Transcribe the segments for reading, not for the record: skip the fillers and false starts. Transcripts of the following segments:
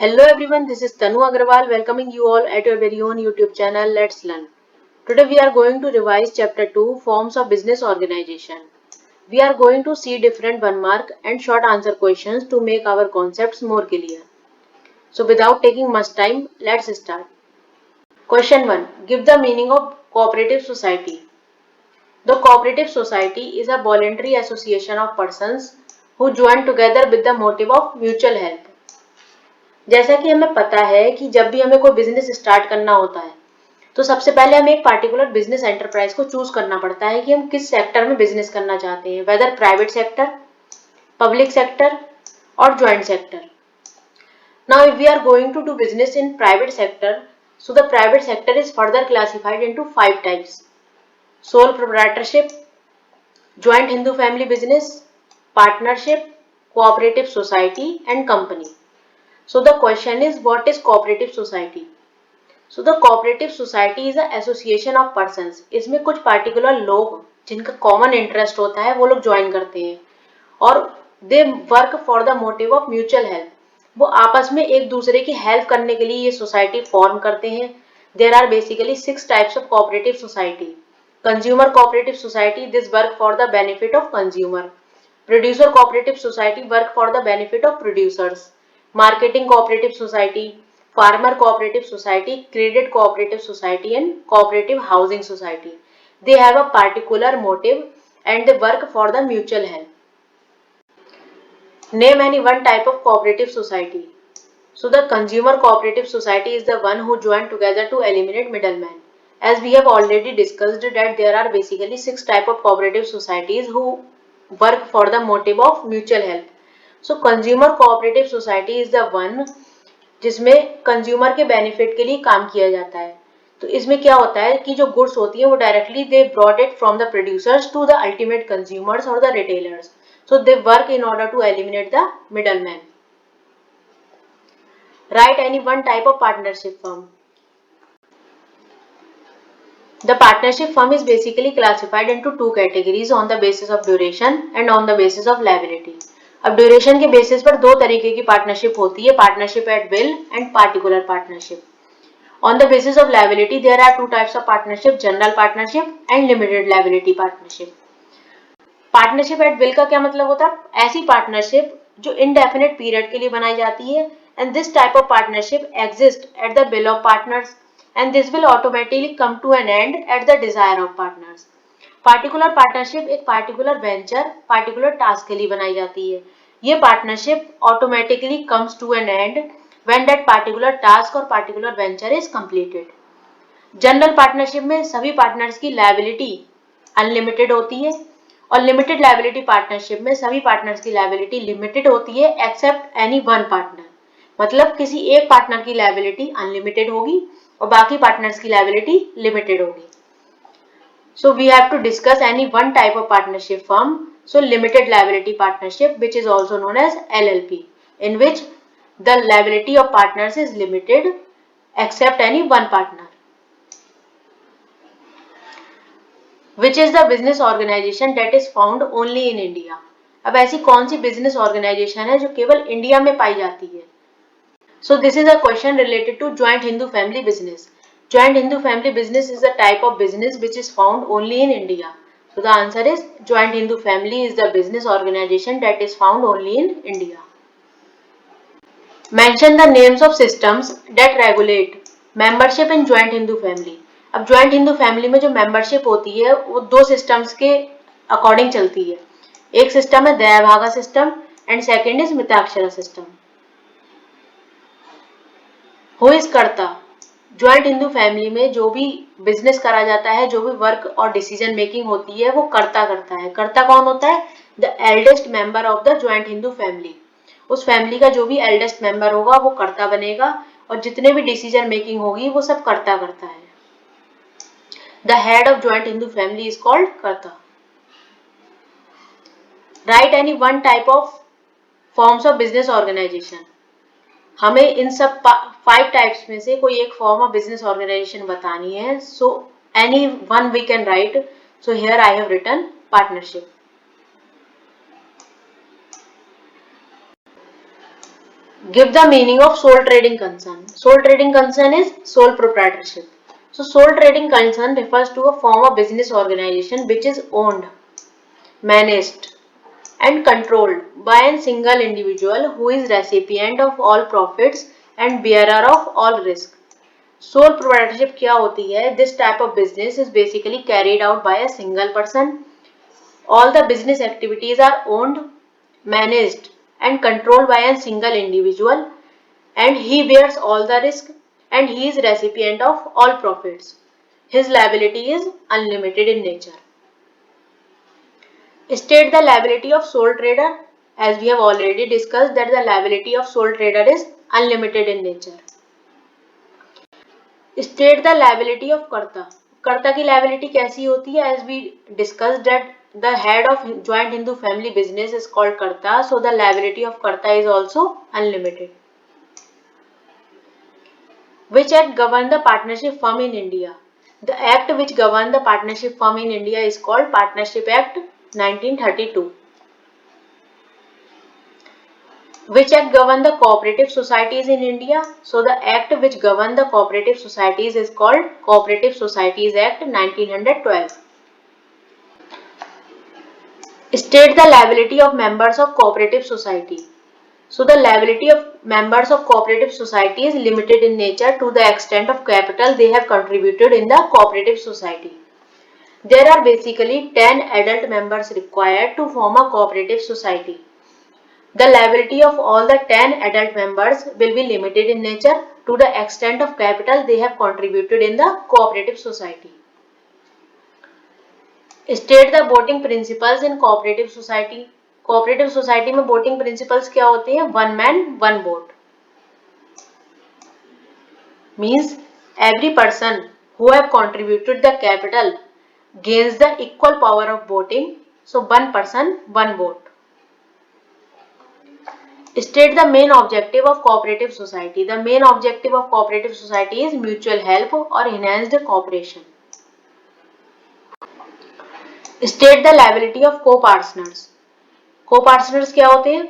Hello everyone, this is Tanu Agrawal welcoming you all at your very own YouTube channel Let's Learn. Today we are going to revise chapter 2 Forms of Business Organization. We are going to see different 1 mark and short answer questions to make our concepts more clear. So without taking much time, let's start. Question 1. Give the meaning of cooperative society. The cooperative society is a voluntary association of persons who join together with the motive of mutual help. जैसा कि हमें पता है कि जब भी हमें कोई बिजनेस स्टार्ट करना होता है तो सबसे पहले हमें एक पार्टिकुलर बिजनेस एंटरप्राइज को चूज करना पड़ता है कि हम किस सेक्टर में बिजनेस करना चाहते हैं, whether private sector, public sector और joint sector. Now if we are going to do business in private sector, so the private sector is further classified into 5 types: sole proprietorship, joint Hindu family business, partnership, cooperative society and company. So the question is, what is cooperative society? So the cooperative society is an association of persons. इसमें कुछ particular लोग जिनका common interest होता है वो लोग join करते हैं और they work for the motive of mutual help. वो आपस में एक दूसरे की help करने के लिए ये society form करते हैं. There are basically 6 types of cooperative society. Consumer cooperative society, this work for the benefit of consumer. Producer cooperative society work for the benefit of producers. Marketing cooperative society, farmer cooperative society, credit cooperative society and cooperative housing society. They have a particular motive and they work for the mutual help. Name any one type of cooperative society. So the consumer cooperative society is the one who join together to eliminate middlemen. As we have already discussed that there are basically 6 type of cooperative societies who work for the motive of mutual help. So consumer cooperative society is the one जिसमें consumer के benefit के लिए काम किया जाता है. तो इसमें क्या होता है कि जो गुड्स होती है वो directly they brought it from the producers to the ultimate consumers और the retailers. So they work in order to eliminate the middle man. Write any one type of partnership firm. The partnership firm is basically classified into 2 categories on the basis of duration and on the basis of liability. अब duration के basis पर 2 तरीके की partnership होती है, partnership at will and particular partnership. On the basis of liability, there are 2 types of partnership: general partnership and limited liability partnership. Partnership at will का क्या मतलब होता है? ऐसी पार्टनरशिप जो इनडेफिनेट पीरियड के लिए बनाई जाती है and this type of partnership exists at the will of partners and this will automatically come to an end at the desire of partners. Particular partnership एक पार्टिकुलर वेंचर, पार्टिकुलर टास्क के लिए बनाई जाती है. ये partnership automatically comes to an end when that particular task और particular venture is completed. General partnership में सभी पार्टनर्स की लायबिलिटी अनलिमिटेड होती है और लिमिटेड लायबिलिटी पार्टनरशिप में सभी पार्टनर्स की लायबिलिटी लिमिटेड होती है एक्सेप्ट एनी वन पार्टनर. मतलब किसी एक पार्टनर की लायबिलिटी अनलिमिटेड होगी और बाकी पार्टनर्स की लायबिलिटी लिमिटेड होगी. So we have to discuss any one type of partnership firm. So limited liability partnership, which is also known as LLP, in which the liability of partners is limited except any one partner. Which is the business organization that is found only in India? अब ऐसी कौन सी business organization है जो केवल India में पाई जाती है? So this is a question related to joint Hindu family business. Joint Hindu family business is a type of business which is found only in India. So the answer is joint Hindu family is the business organization that is found only in India. Mention the names of systems that regulate membership in joint Hindu family. अब joint Hindu family में जो membership होती है वो 2 systems के according चलती है. एक system है Dayabhaga system and second is Mitakshara system. Who is कर्ता? ज्वाइंट हिंदू फैमिली में जो भी बिजनेस करा जाता है, जो भी वर्क और डिसीजन मेकिंग होती है वो कर्ता करता है. कर्ता कौन होता है? The eldest member of the joint Hindu family. उस फैमिली का जो भी एल्डेस्ट मेंबर होगा वो कर्ता बनेगा और जितने भी डिसीजन मेकिंग होगी वो सब कर्ता करता है. The head of joint Hindu family is called karta. Write any one type of forms of business organization. हमें इन सब 5 टाइप्स में से कोई एक फॉर्म ऑफ बिजनेस ऑर्गेनाइजेशन बतानी है. So any one we can write. So here I have written partnership. Give the meaning of sole trading concern. Sole trading concern is sole proprietorship. So sole trading concern refers to a form of business organization which is owned, managed and controlled by a single individual who is recipient of all profits and bearer of all risk. Sole proprietorship क्या होती है? This type of business is basically carried out by a single person. All the business activities are owned, managed and controlled by a single individual, and he bears all the risk and he is recipient of all profits. His liability is unlimited in nature. State the liability of sole trader. As we have already discussed that the liability of sole trader is unlimited in nature. State the liability of कर्ता. कर्ता की liability कैसी होती है? As we discussed that the head of joint Hindu family business is called कर्ता, so the liability of कर्ता is also unlimited. Which act govern the partnership firm in India? The act which govern the partnership firm in India is called Partnership Act 1932. Which act govern the cooperative societies in India? So the act which govern the cooperative societies is called Cooperative Societies Act 1912. State the liability of members of cooperative society. So the liability of members of cooperative society is limited in nature to the extent of capital they have contributed in the cooperative society. There are basically 10 adult members required to form a cooperative society. The liability of all the 10 adult members will be limited in nature to the extent of capital they have contributed in the cooperative society. State the voting principles in cooperative society. Cooperative society में voting principles क्या होते हैं? One man, one vote. Means every person who have contributed the capital gains the equal power of voting. So one person, one vote. State the main objective of cooperative society. The main objective of cooperative society is mutual help or enhanced cooperation. State the liability of co-partners. Co-partners क्या होते हैं?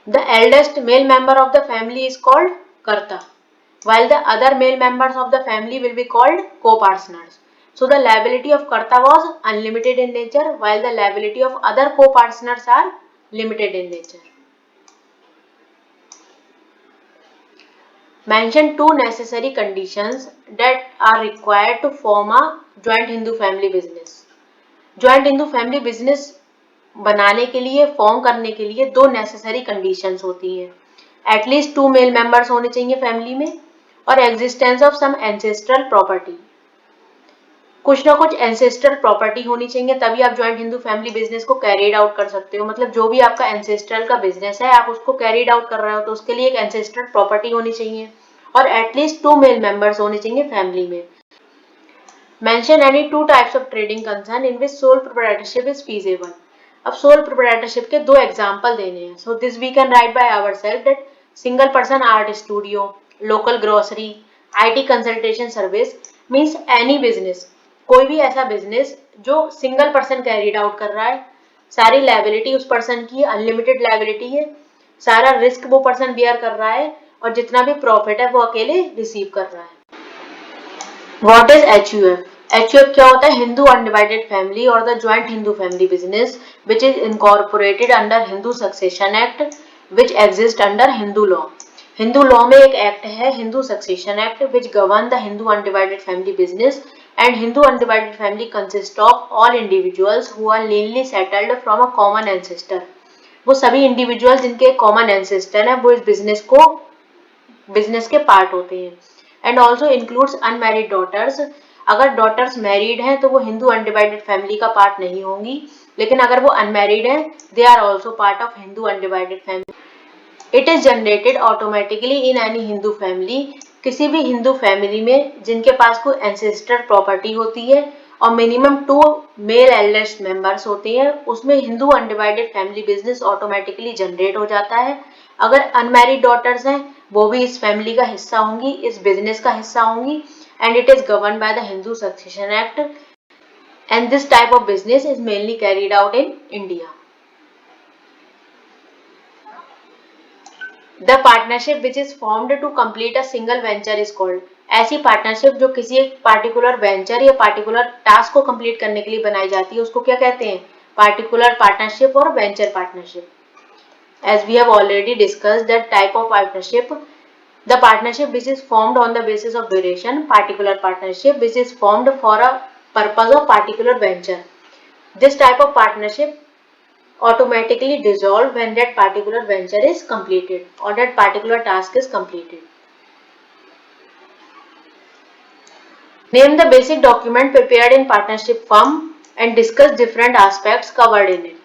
The eldest male member of the family is called karta, while the other male members of the family will be called co-partners. So the liability of karta was unlimited in nature, while the liability of other co-partners are limited in nature. Mention two necessary conditions that are required to form a joint Hindu family business. Joint Hindu family business बनाने के लिए, form करने के लिए दो necessary conditions होती हैं. At least 2 male members होने चाहिए फैमिली में और existence of some ancestral property. कुछ ना कुछ एंसेस्ट्रल प्रॉपर्टी होनी चाहिए, तभी आप ज्वाइंट हिंदू फैमिली बिजनेस को कैरीड आउट कर सकते हो. मतलब जो भी आपका एंसेस्ट्रल का बिजनेस है, आप उसको कैरीड आउट कर रहे हो तो उसके लिए एक एंसेस्ट्रल प्रॉपर्टी होनी चाहिए और एटलीस्ट 2 मेल मेंबर्स होने चाहिए फैमिली में. Mention any 2 types of trading concern in which sole proprietorship is feasible. अब सोल प्रोप्राइटरशिप के दो एग्जांपल देने हैं. So this we can write by ourself that single person art studio, local grocery, IT consultation service. Means any business, कोई भी ऐसा business जो single person carried out कर रहा है, सारी लायबिलिटी उस पर्सन की है, अनलिमिटेड लायबिलिटी है, सारा रिस्क वो पर्सन बियर कर रहा है और जितना भी प्रॉफिट है वो अकेले रिसीव कर रहा है. What is HUF? HUF क्या होता है? हिंदू अनडिवाइडेड फैमिली और the joint Hindu family business which is incorporated under Hindu succession act which exist under Hindu law. Hindu law में एक एक्ट है, Hindu succession act, which govern the Hindu undivided family business. And Hindu undivided family consists of all individuals who are lineally settled from a common ancestor. वो सभी individuals जिनके common ancestor है वो इस business के पार्ट होते हैं. And also includes unmarried daughters. अगर डॉटर्स मैरिड हैं तो वो हिंदू अनडिवाइडेड फैमिली का पार्ट नहीं होंगी, लेकिन अगर वो अनमैरिड हैं they are also part of Hindu undivided family. It is generated automatically in any Hindu family. किसी भी हिंदू फैमिली में जिनके पास कोई एंसेस्टर प्रॉपर्टी होती है और मिनिमम 2 मेल एल्डेस्ट मेंबर्स होते हैं, उसमें Hindu undivided family business automatically generate हो जाता है. अगर अनमैरिड डॉटर्स हैं वो भी इस फैमिली का हिस्सा होंगी, इस बिजनेस का हिस्सा होंगी. And it is govern by the Hindu succession act and this type of business is mainly carried out in India. The partnership which is formed to complete a single venture is called. ऐसी partnership जो किसी एक particular venture या particular task को complete करने के लिए बनाई जाती है उसको क्या कहते हैं? पार्टिकुलर पार्टनरशिप और venture partnership. As we have already discussed that type of partnership, the partnership which is formed on the basis of duration, particular partnership which is formed for a purpose of particular venture. This type of partnership automatically dissolve when that particular venture is completed or that particular task is completed. Name the basic document prepared in partnership firm and discuss different aspects covered in it.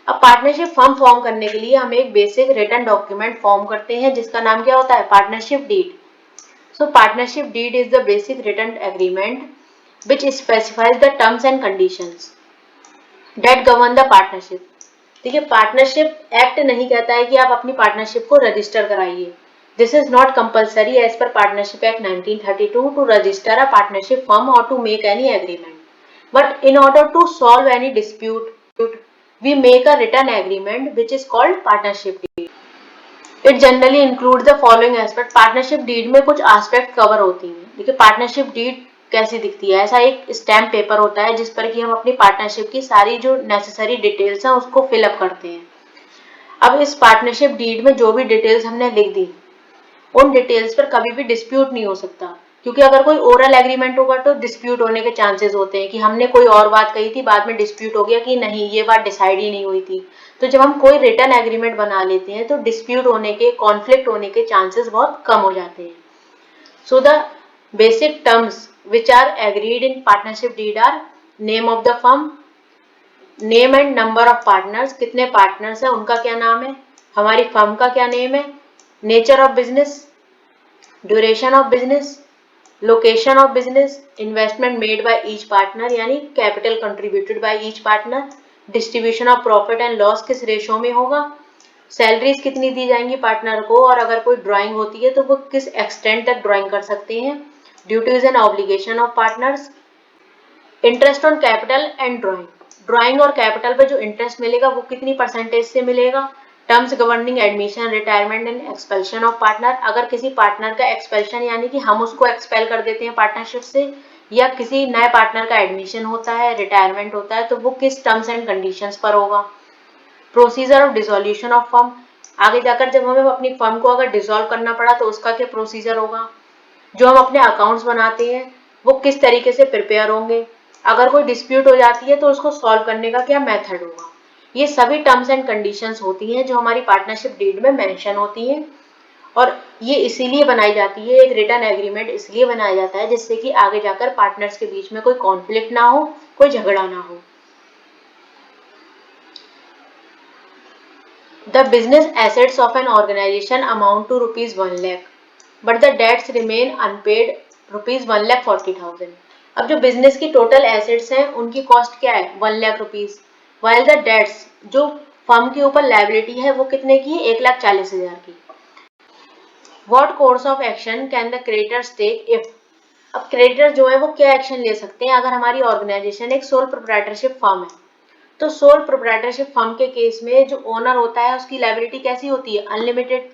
अब partnership firm form करने के लिए हम एक basic written document form करते हैं जिसका नाम क्या होता है? Partnership deed. So partnership deed is the basic written agreement which specifies the terms and conditions that govern the partnership. ठीक है, पार्टनरशिप एक्ट नहीं कहता है कि आप अपनी पार्टनरशिप को रजिस्टर कराइए। This is not compulsory as per partnership act 1932 to register a partnership firm और to make any agreement, but in order to solve any dispute we make a written agreement which is called partnership deed. It generally includes the following aspect. Partnership deed में कुछ aspect cover होती हैं। देखिए partnership deed कैसी दिखती है? ऐसा एक स्टैम्प पेपर होता है जिस पर कि हम अपनी पार्टनरशिप की सारी जो नेसेसरी डिटेल्स हैं उसको फिलअप करते हैं। अब इस पार्टनरशिप डीड में जो भी डिटेल्स हमने लिख दी उन डिटेल्स पर कभी भी डिस्प्यूट नहीं हो सकता, क्योंकि अगर कोई ओरल एग्रीमेंट होगा तो डिस्प्यूट होने के चांसेस होते हैं कि हमने कोई और बात कही थी, बाद में डिस्प्यूट हो गया कि नहीं ये बात डिसाइड ही नहीं हुई थी। तो जब हम कोई रिटन एग्रीमेंट बना लेते हैं तो डिस्प्यूट होने के, कॉन्फ्लिक्ट होने के चांसेस बहुत कम हो जाते हैं। So the basic terms which are agreed in partnership deed are name of the firm, name and number of partners, कितने पार्टनर्स हैं उनका क्या नाम है, हमारी फर्म का क्या नेम है, nature of business, duration of business, location of business, investment made by each partner यानी capital contributed by each partner, distribution of profit and loss किस रेशो में होगा, सैलरीज कितनी दी जाएंगी पार्टनर को, और अगर कोई ड्राइंग होती है तो वो किस एक्सटेंट तक ड्राइंग कर सकते हैं, duties and obligation of partners, interest on capital and drawing, drawing और कैपिटल पे जो इंटरेस्ट मिलेगा वो कितनी परसेंटेज से मिलेगा, terms governing admission, retirement and expulsion of partner, अगर किसी पार्टनर का एक्सपेल्शन यानी कि हम उसको एक्सपेल कर देते हैं पार्टनरशिप से, या किसी नए पार्टनर का एडमिशन होता है, रिटायरमेंट होता है, तो वो किस टर्म्स एंड कंडीशंस पर होगा, procedure of dissolution of firm, आगे जाकर जब हमें अपनी फर्म को अगर डिसॉल्व करना पड़ा तो उसका क्या प्रोसीजर होगा, जो हम अपने अकाउंट्स बनाते हैं वो किस तरीके से प्रिपेयर होंगे, अगर कोई डिस्प्यूट हो जाती है तो उसको सॉल्व करने का क्या मेथड होगा। ये सभी टर्म्स एंड कंडीशंस होती हैं जो हमारी पार्टनरशिप डीड में मेंशन होती हैं, और ये इसीलिए बनाई जाती है, एक रिटन एग्रीमेंट इसलिए बनाया जाता है जिससे कि आगे जाकर पार्टनर्स के बीच में कोई कॉन्फ्लिक्ट ना हो, कोई झगड़ा ना हो। The business assets of an organisation amount to ₹1 lakh but the debts remain unpaid ₹1,40,000। अब जो बिजनेस की टोटल एसेट्स हैं उनकी कॉस्ट क्या है? 1 lakh rupees, while the debts जो फर्म के ऊपर लायबिलिटी है वो कितने की है? 1,40,000 की। What course of action can the creditors take if, अब क्रेडिटर जो है वो क्या एक्शन ले सकते हैं अगर हमारी ऑर्गेनाइजेशन एक सोल प्रोप्राइटरशिप फर्म है, तो सोल प्रोप्राइटरशिप फर्म के केस में जो ओनर होता है उसकी लायबिलिटी कैसी होती है? अनलिमिटेड।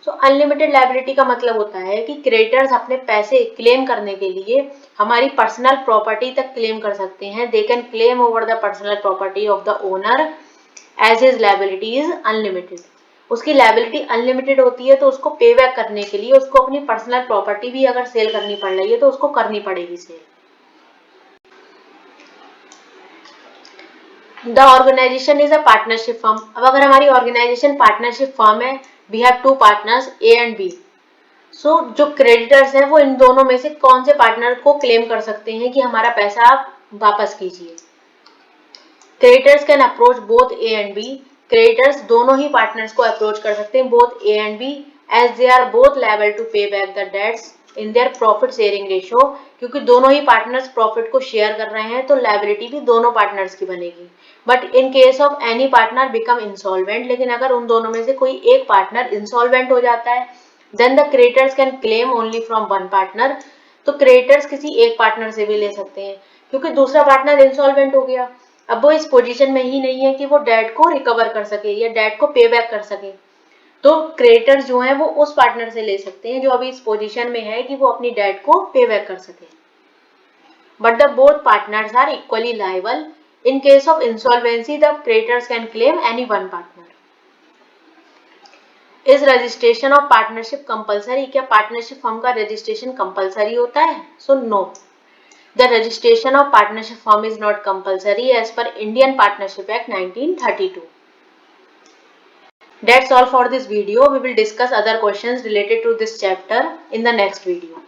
तो अनलिमिटेड लायबिलिटी का मतलब होता है कि क्रेडिटर्स अपने पैसे क्लेम करने के लिए हमारी पर्सनल प्रॉपर्टी तक क्लेम कर सकते हैं। They can claim over the personal property of the owner as his liability is unlimited. उसकी लायबिलिटी अनलिमिटेड होती है तो उसको पे बैक करने के लिए उसको अपनी पर्सनल प्रॉपर्टी भी अगर सेल करनी पड़ रही है तो उसको करनी पड़ेगी sale. The organization is a partnership firm. अब अगर हमारी ऑर्गेनाइजेशन पार्टनरशिप फर्म है, we have two partners A and B. So जो क्रेडिटर्स हैं वो इन दोनों में से कौन से पार्टनर को क्लेम कर सकते हैं कि हमारा पैसा आप वापस कीजिए? Creditors can approach both A and B. Creditors दोनों ही पार्टनर्स को अप्रोच कर सकते हैं, both A and B, as they are both liable to pay back the debts in their profit sharing ratio. क्योंकि दोनों ही पार्टनर्स प्रॉफिट को शेयर कर रहे हैं तो लायबिलिटी भी दोनों पार्टनर्स की बनेगी। But in case of any partner become insolvent, लेकिन अगर उन दोनों में से कोई एक पार्टनर इंसॉल्वेंट हो जाता है, then the creditors can claim only from one partner. तो क्रेडिटर्स किसी एक पार्टनर से भी ले सकते हैं, क्योंकि दूसरा पार्टनर इंसॉल्वेंट हो गया, अब वो इस पोजीशन में ही नहीं है कि वो डेट को रिकवर कर सके या डेट को पे बैक कर सके। तो क्रेडिटर्स जो हैं वो उस पार्टनर से ले सकते हैं जो अभी इस पोजीशन में है कि वो अपनी डेट को पे बैक कर सके, but the both partners are equally liable. In case of insolvency the creditors can claim any one partner. Is registration of partnership compulsory? क्या पार्टनरशिप फर्म का रजिस्ट्रेशन कंपलसरी होता है? So no, the registration of partnership firm is not compulsory as per Indian partnership act 1932. That's all for this video. We will discuss other questions related to this chapter in the next video.